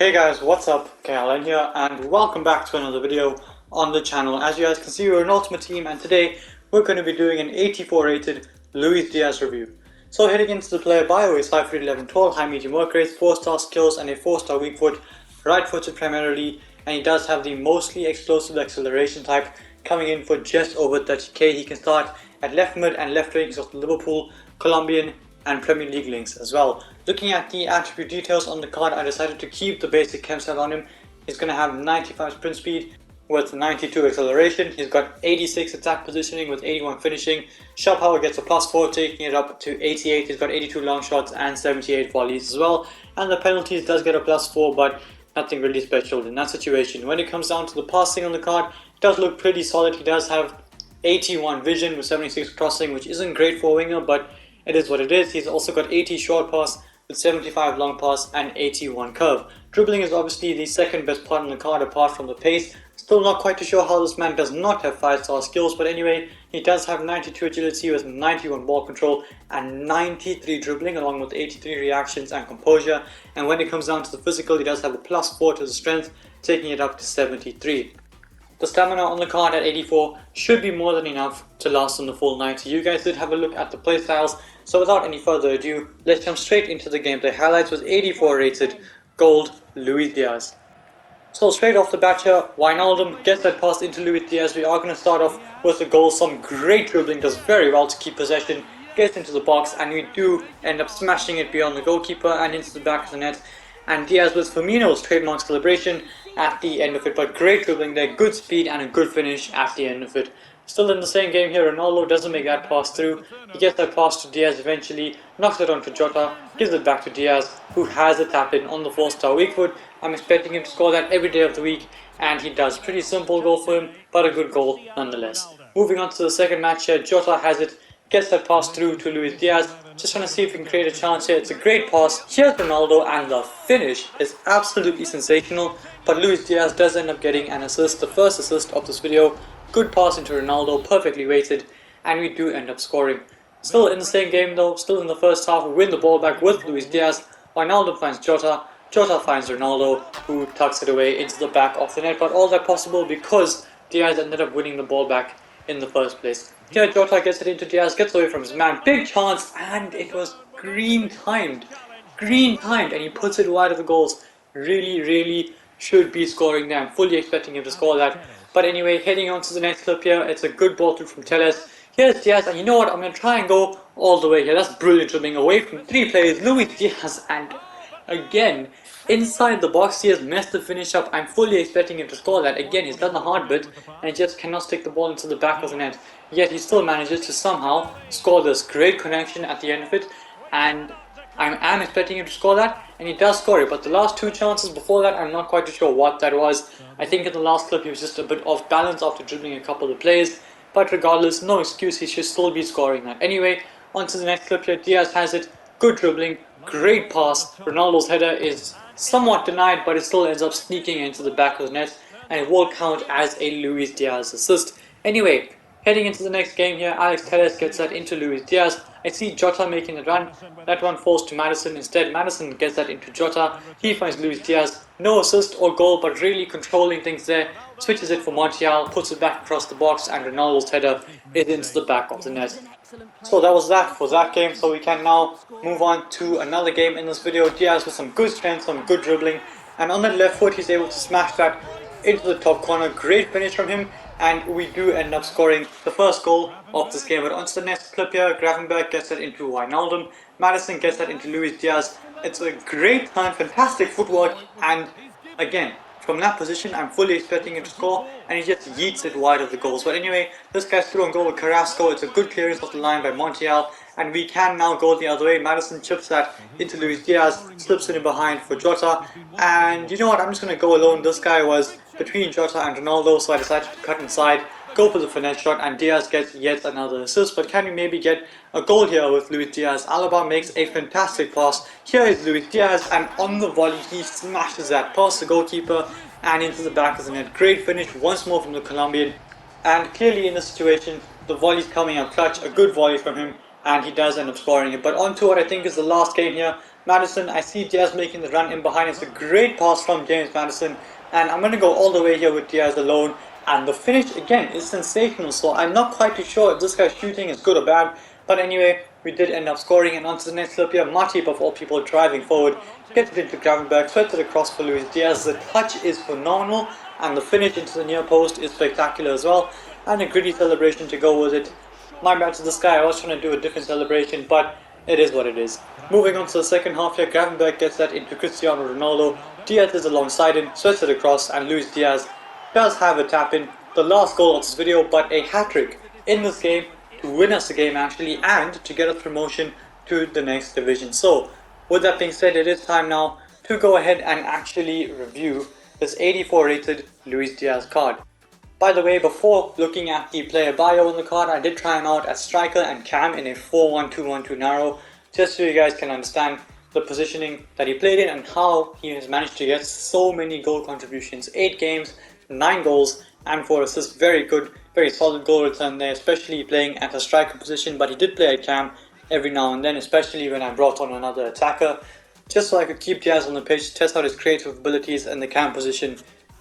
Hey guys, what's up? Kalen here and welcome back to another video on the channel. As you guys can see, we're an Ultimate Team and today we're going to be doing an 84 rated Luis Diaz review. So heading into the player bio is 5'3", 11, 12, high medium work rate, 4-star skills and a 4-star weak foot, right footed primarily, and he does have the mostly explosive acceleration type coming in for just over 30k. He can start at left mid and left wing. He's got the Liverpool, Colombian and Premier League links as well. Looking at the attribute details on the card, I decided to keep the basic chem set on him. He's going to have 95 sprint speed with 92 acceleration. He's got 86 attack positioning with 81 finishing. Shot power gets a +4, taking it up to 88. He's got 82 long shots and 78 volleys as well. And the penalties does get a +4, but nothing really special in that situation. When it comes down to the passing on the card, it does look pretty solid. He does have 81 vision with 76 crossing, which isn't great for a winger, but it is what it is. He's also got 80 short pass with 75 long pass and 81 curve. Dribbling is obviously the second best part on the card apart from the pace. Still not quite too sure how this man does not have 5-star skills, but anyway, he does have 92 agility with 91 ball control and 93 dribbling along with 83 reactions and composure. And when it comes down to the physical, he does have a +4 to the strength, taking it up to 73. The stamina on the card at 84 should be more than enough to last on the full 90. You guys did have a look at the playstyles, so without any further ado, let's jump straight into the gameplay highlights with 84 rated gold Luis Diaz. So straight off the bat here, Wijnaldum gets that pass into Luis Diaz. We are going to start off with a goal. Some great dribbling, does very well to keep possession, gets into the box, and we do end up smashing it beyond the goalkeeper and into the back of the net. And Diaz with Firmino's trademark celebration at the end of it, but great dribbling there, good speed and a good finish at the end of it. Still in the same game here, Ronaldo doesn't make that pass through. He gets that pass to Diaz eventually, knocks it on to Jota, gives it back to Diaz, who has a tap in on the 4-star weak foot. I'm expecting him to score that every day of the week, and he does. Pretty simple goal for him, but a good goal nonetheless. Moving on to the second match here, Jota has it, gets that pass through to Luis Diaz. Just trying to see if we can create a chance here. It's a great pass. Here's Ronaldo, and the finish is absolutely sensational. But Luis Diaz does end up getting an assist, the first assist of this video. Good pass into Ronaldo, perfectly weighted, and we do end up scoring. Still in the same game though, still in the first half, we win the ball back with Luis Diaz. Wijnaldum finds Jota, Jota finds Ronaldo, who tucks it away into the back of the net. But all that possible because Diaz ended up winning the ball back in the first place. Here Jota gets it into Diaz, gets away from his man, big chance, and it was green timed, and he puts it wide of the goals. Really should be scoring there. I'm fully expecting him to score that. But anyway, heading on to the next clip here, it's a good ball through from Telles. Here's Diaz, and you know what, I'm going to try and go all the way here. That's brilliant dribbling away from 3 players, Luis Diaz, and again, inside the box, he has messed the finish up. I'm fully expecting him to score that. Again, he's done the hard bit and he just cannot stick the ball into the back of the net. Yet he still manages to somehow score this great connection at the end of it. And I am expecting him to score that, and he does score it. But the last 2 chances before that, I'm not quite sure what that was. I think in the last clip he was just a bit off balance after dribbling a couple of plays. But regardless, no excuse, he should still be scoring that. Anyway, on to the next clip here. Diaz has it, good dribbling, great pass. Ronaldo's header is somewhat denied, but it still ends up sneaking into the back of the net, and it will count as a Luis Diaz assist. Anyway, heading into the next game here, Alex Telles gets that into Luis Diaz. I see Jota making the run. That one falls to Maddison. Instead, Maddison gets that into Jota. He finds Luis Diaz. No assist or goal, but really controlling things there. Switches it for Montiel, puts it back across the box, and Ronaldo's header is into the back of the net. So that was that for that game. So we can now move on to another game in this video. Diaz with some good strength, some good dribbling, and on the left foot he's able to smash that into the top corner. Great finish from him, and we do end up scoring the first goal of this game. But on to the next clip here, Gravenberg gets that into Wijnaldum, Maddison gets that into Luis Diaz. It's a great time, fantastic footwork, and again, from that position, I'm fully expecting him to score, and he just yeets it wide of the goals. But anyway, this guy's through on goal with Carrasco. It's a good clearance off the line by Montiel, and we can now go the other way. Maddison chips that into Luis Diaz, slips it in behind for Jota, and you know what, I'm just going to go alone. This guy was between Jota and Ronaldo, so I decided to cut inside, go for the finesse shot, and Diaz gets yet another assist. But can we maybe get a goal here with Luis Diaz? Alaba makes a fantastic pass. Here is Luis Diaz, and on the volley he smashes that past the goalkeeper and into the back of the net. Great finish once more from the Colombian, and clearly in this situation the volley's coming up clutch. A good volley from him, and he does end up scoring it. But on to what I think is the last game here, Madison. I see Díaz making the run in behind. It's a great pass from James Madison, and I'm going to go all the way here with Díaz alone. And the finish again is sensational, so I'm not quite too sure if this guy's shooting is good or bad. But anyway, we did end up scoring, and on to the next clip here. Matip of all people driving forward, gets it into Gravenberg, sweats it across for Luis Díaz. The touch is phenomenal, and the finish into the near post is spectacular as well. And a gritty celebration to go with it. My bad to this guy, I was trying to do a different celebration, but it is what it is. Moving on to the second half here, Gravenberg gets that into Cristiano Ronaldo. Díaz is alongside him, sweats it across, and Luis Díaz does have a tap in. The last goal of this video, but a hat-trick in this game to win us the game actually, and to get us promotion to the next division. So, with that being said, it is time now to go ahead and actually review this 84 rated Luis Díaz card. By the way, before looking at the player bio on the card, I did try him out as striker and cam in a 4-1-2-1-2 narrow, just so you guys can understand the positioning that he played in and how he has managed to get so many goal contributions. 8 games, 9 goals and 4 assists. Very good, very solid goal return there, especially playing at a striker position, but he did play at cam every now and then, especially when I brought on another attacker, just so I could keep Díaz on the pitch, test out his creative abilities in the cam position,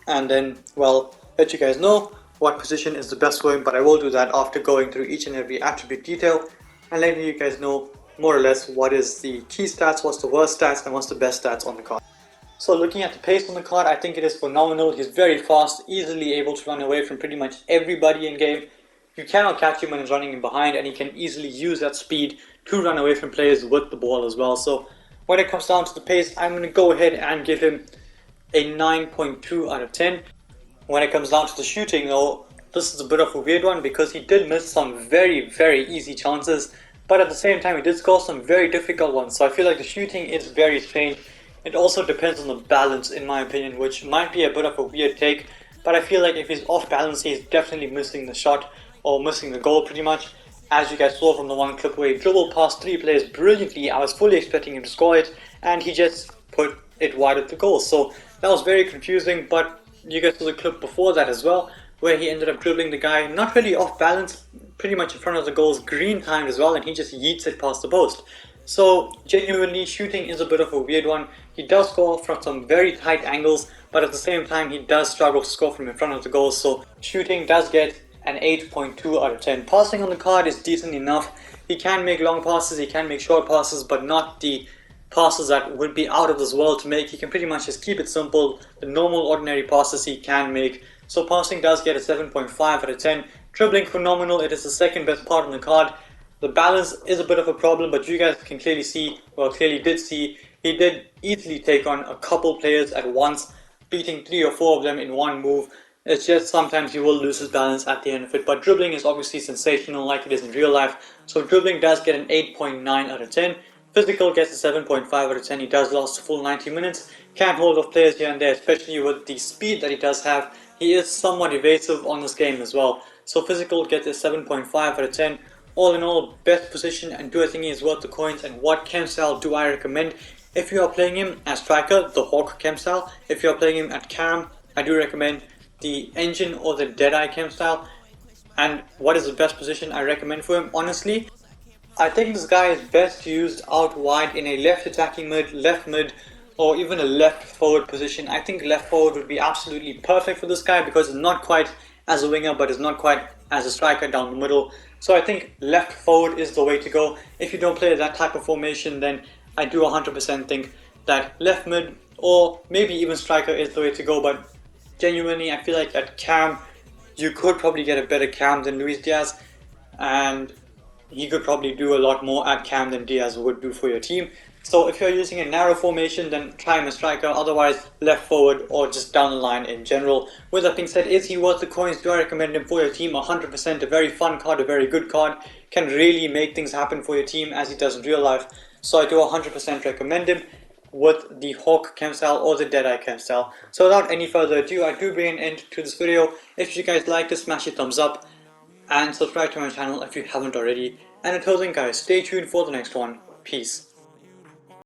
and then, well, let you guys know what position is the best for him. But I will do that after going through each and every attribute detail and letting you guys know more or less what is the key stats, what's the worst stats, and what's the best stats on the card. So looking at the pace on the card, I think it is phenomenal. He's very fast, easily able to run away from pretty much everybody in game. You cannot catch him when he's running in behind, and he can easily use that speed to run away from players with the ball as well. So when it comes down to the pace, I'm going to go ahead and give him a 9.2 out of 10. When it comes down to the shooting though, this is a bit of a weird one because he did miss some very easy chances, but at the same time he did score some very difficult ones. So I feel like the shooting is very strange. It also depends on the balance in my opinion, which might be a bit of a weird take, but I feel like if he's off balance, he's definitely missing the shot or missing the goal pretty much. As you guys saw from the one clip where he dribbled past 3 players brilliantly, I was fully expecting him to score it, and he just put it wide of the goal. So that was very confusing, but you guys saw the clip before that as well, where he ended up dribbling the guy not really off balance, pretty much in front of the goal's green timed as well, and he just yeets it past the post. So genuinely, shooting is a bit of a weird one. He does score from some very tight angles, but at the same time he does struggle to score from in front of the goal. So shooting does get an 8.2 out of 10. Passing on the card is decent enough. He can make long passes, he can make short passes, but not the passes that would be out of this world to make. He can pretty much just keep it simple. The normal ordinary passes he can make. So passing does get a 7.5 out of 10. Dribbling phenomenal. It is the second best part on the card. The balance is a bit of a problem, but you guys can clearly see, well, clearly did see, he did easily take on a couple players at once, beating 3 or 4 of them in one move. It's just sometimes he will lose his balance at the end of it, but dribbling is obviously sensational like it is in real life. So dribbling does get an 8.9 out of 10. Physical gets a 7.5 out of 10. He does last a full 90 minutes. Can hold off players here and there, especially with the speed that he does have. He is somewhat evasive on this game as well. So physical gets a 7.5 out of 10. All in all, best position, and do I think he is worth the coins, and what chem style do I recommend? If you are playing him as striker, the Hawk chem style. If you are playing him at cam, I do recommend the Engine or the Deadeye chem style. And what is the best position I recommend for him? Honestly, I think this guy is best used out wide in a left attacking mid, left mid, or even a left forward position. I think left forward would be absolutely perfect for this guy because it's not quite as a winger, but it's not quite as a striker down the middle. So I think left forward is the way to go. If you don't play that type of formation, then I do 100% think that left mid or maybe even striker is the way to go. But genuinely, I feel like at cam, you could probably get a better cam than Luis Díaz, and he could probably do a lot more at cam than Díaz would do for your team. So if you're using a narrow formation, then try him as striker, otherwise left forward or just down the line in general. With that being said, is he worth the coins? Do I recommend him for your team? 100%, a very fun card, a very good card, can really make things happen for your team as he does in real life. So I do 100% recommend him with the Hawk chem style or the Deadeye chem style. So without any further ado, I do bring an end to this video. If you guys liked it, smash a thumbs up and subscribe to my channel if you haven't already. And until then guys, stay tuned for the next one. Peace.